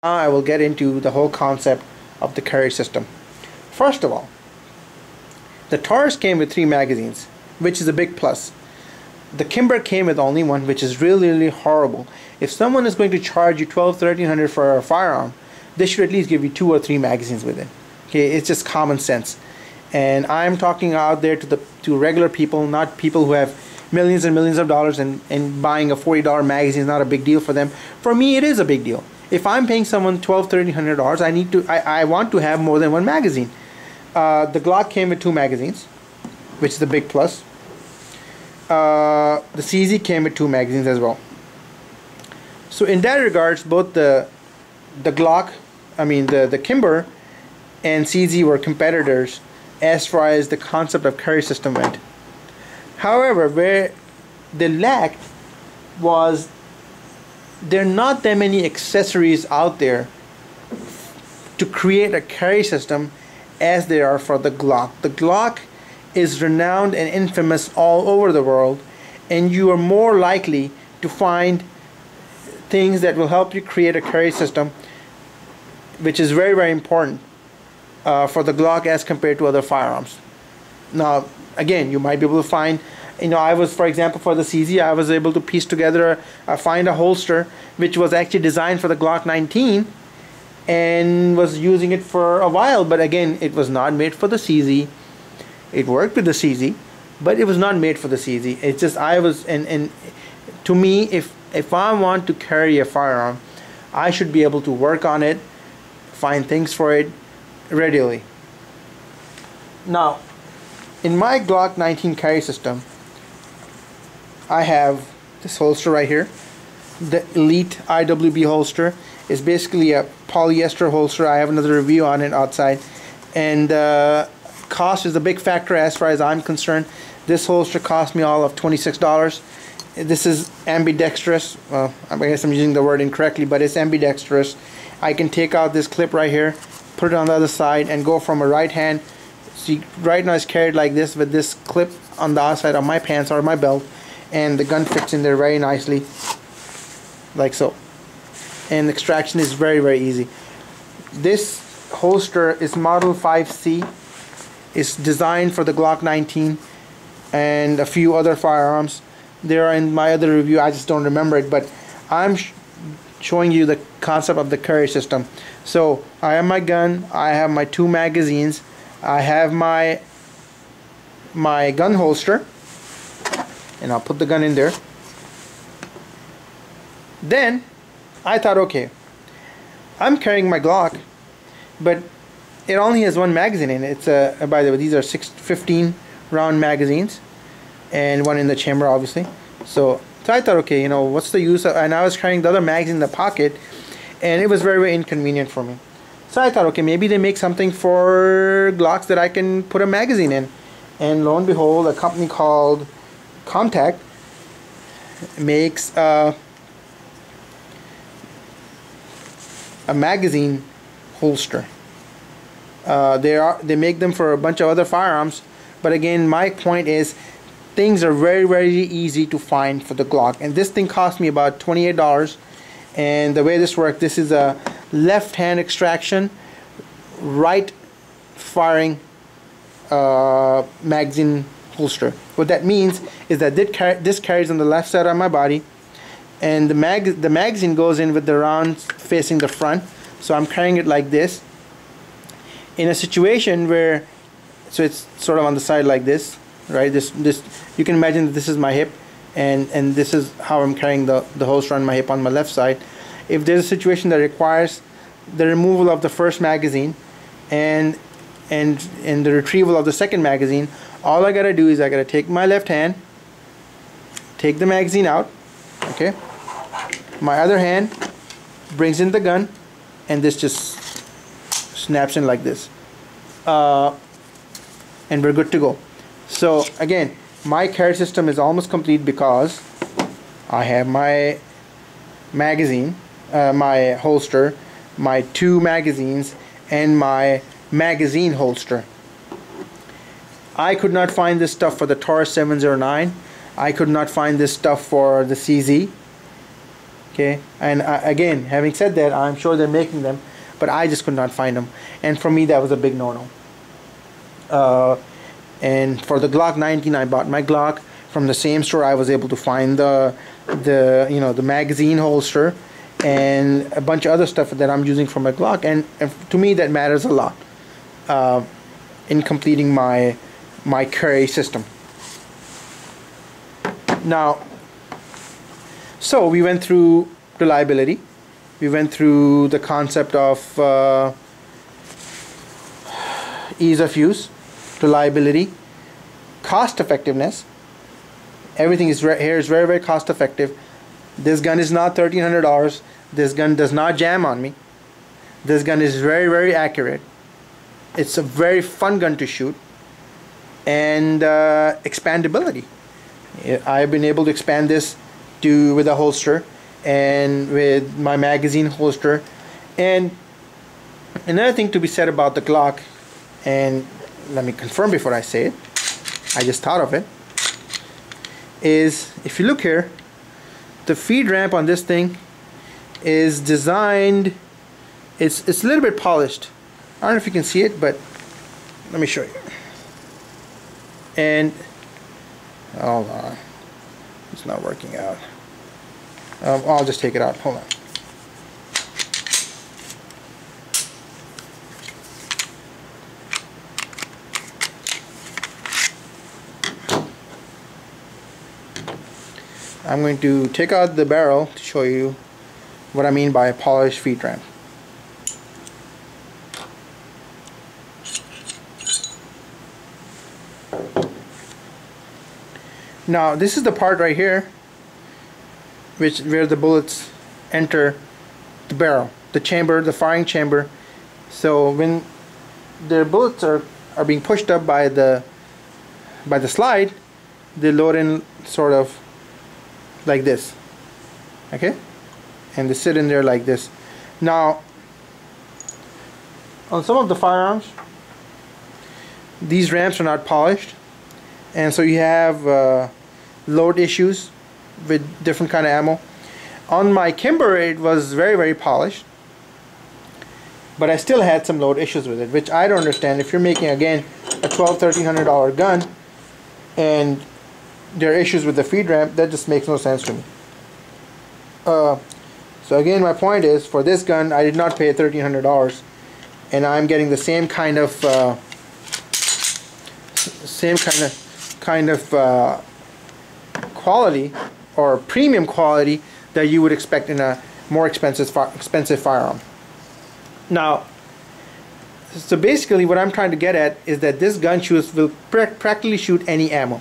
Now I will get into the whole concept of the carry system. First of all, the Taurus came with 3 magazines, which is a big plus. The Kimber came with only one, which is really horrible. If someone is going to charge you $1,200-1,300 for a firearm, they should at least give you 2 or 3 magazines with it. Okay, it's just common sense. And I'm talking out there to regular people, not people who have millions and millions of dollars, and buying a $40 magazine is not a big deal for them. For me, it is a big deal. If I'm paying someone $1,200-1,300, I want to have more than one magazine. The Glock came with 2 magazines, which is a big plus. The CZ came with 2 magazines as well. So in that regards, both the Glock, the Kimber and CZ were competitors as far as the concept of carry system went. However, where they lacked was there are not that many accessories out there to create a carry system as there are for the Glock. The Glock is renowned and infamous all over the world, and you are more likely to find things that will help you create a carry system, which is very important for the Glock as compared to other firearms. Now again, you might be able to find, I was, for example, for the CZ, I was able to piece together, find a holster which was actually designed for the Glock 19 and was using it for a while, but again, it was not made for the CZ. It worked with the CZ, but it was not made for the CZ. It's just and to me, if I want to carry a firearm, I should be able to work on it, find things for it readily. Now, in my Glock 19 carry system, I have this holster right here. The Elite IWB holster is basically a polyester holster. I have another review on it outside, and cost is a big factor as far as I'm concerned. This holster cost me all of $26. This is ambidextrous. Well, I guess I'm using the word incorrectly, but it's ambidextrous. I can take out this clip right here, put it on the other side, and go from a right hand. See, right now it's carried like this with this clip on the outside of my pants or my belt, and the gun fits in there very nicely, like so. And extraction is very easy. This holster is model 5C. It's designed for the Glock 19 and a few other firearms. They are in my other review, I just don't remember it, but I'm showing you the concept of the carry system. So I have my gun, I have my 2 magazines, I have my gun holster, and I'll put the gun in there. Then I thought, okay, I'm carrying my Glock, but it only has 1 magazine in it. It's by the way, these are 15 round magazines, and 1 in the chamber, obviously. So I thought, okay, what's the use of, and I was carrying the other magazine in the pocket, and it was very inconvenient for me. So I thought, okay, maybe they make something for Glocks that I can put a magazine in. And lo and behold, a company called Contact makes a magazine holster. They make them for a bunch of other firearms, but again, my point is things are very easy to find for the Glock, and this thing cost me about $28. And the way this works, this is a left hand extraction, right firing magazine holster. What that means is that this carries on the left side of my body, and the magazine goes in with the round facing the front. So I'm carrying it like this in a situation where, so it's sort of on the side like this, right? This you can imagine that this is my hip, and this is how I'm carrying the holster on my hip on my left side. If there's a situation that requires the removal of the first magazine and the retrieval of the second magazine, all I gotta do is I gotta take my left hand, take the magazine out, okay? My other hand brings in the gun, and this just snaps in like this, and we're good to go. So again, my carry system is almost complete because I have my magazine, my holster, my 2 magazines, and my magazine holster. I could not find this stuff for the Taurus 709. I could not find this stuff for the CZ. Okay, and again, having said that, I'm sure they're making them, but I just could not find them, and for me that was a big no-no. And for the Glock 19, I bought my Glock from the same store. I was able to find the magazine holster and a bunch of other stuff that I'm using for my Glock, and to me that matters a lot in completing my carry system. Now, so we went through reliability, we went through the concept of ease of use, reliability, cost effectiveness. Everything is here is very, very cost effective. This gun is not $1,300. This gun does not jam on me. This gun is very, very accurate. It's a very fun gun to shoot. And expandability. I've been able to expand this with a holster and with my magazine holster. And another thing to be said about the Glock, and let me confirm before I say it, I just thought of it, is if you look here, the feed ramp on this thing is designed, it's a little bit polished. I don't know if you can see it, but let me show you. And hold on, it's not working out. I'll just take it out. Hold on. I'm going to take out the barrel to show you what I mean by a polished feed ramp. Now this is the part right here where the bullets enter the barrel, the chamber, the firing chamber. So when the bullets are being pushed up by the slide, they load in sort of like this, okay, and they sit in there like this. Now on some of the firearms, these ramps are not polished, and so you have load issues with different kind of ammo. On my Kimber, it was very, very polished, but I still had some load issues with it, which I don't understand. If you're making, again, a $1,200–$1,300 gun and there are issues with the feed ramp, that just makes no sense to me. So again, my point is, for this gun I did not pay $1,300, and I'm getting the same kind of quality or premium quality that you would expect in a more expensive firearm. Now, so basically what I'm trying to get at is that this gun will practically shoot any ammo.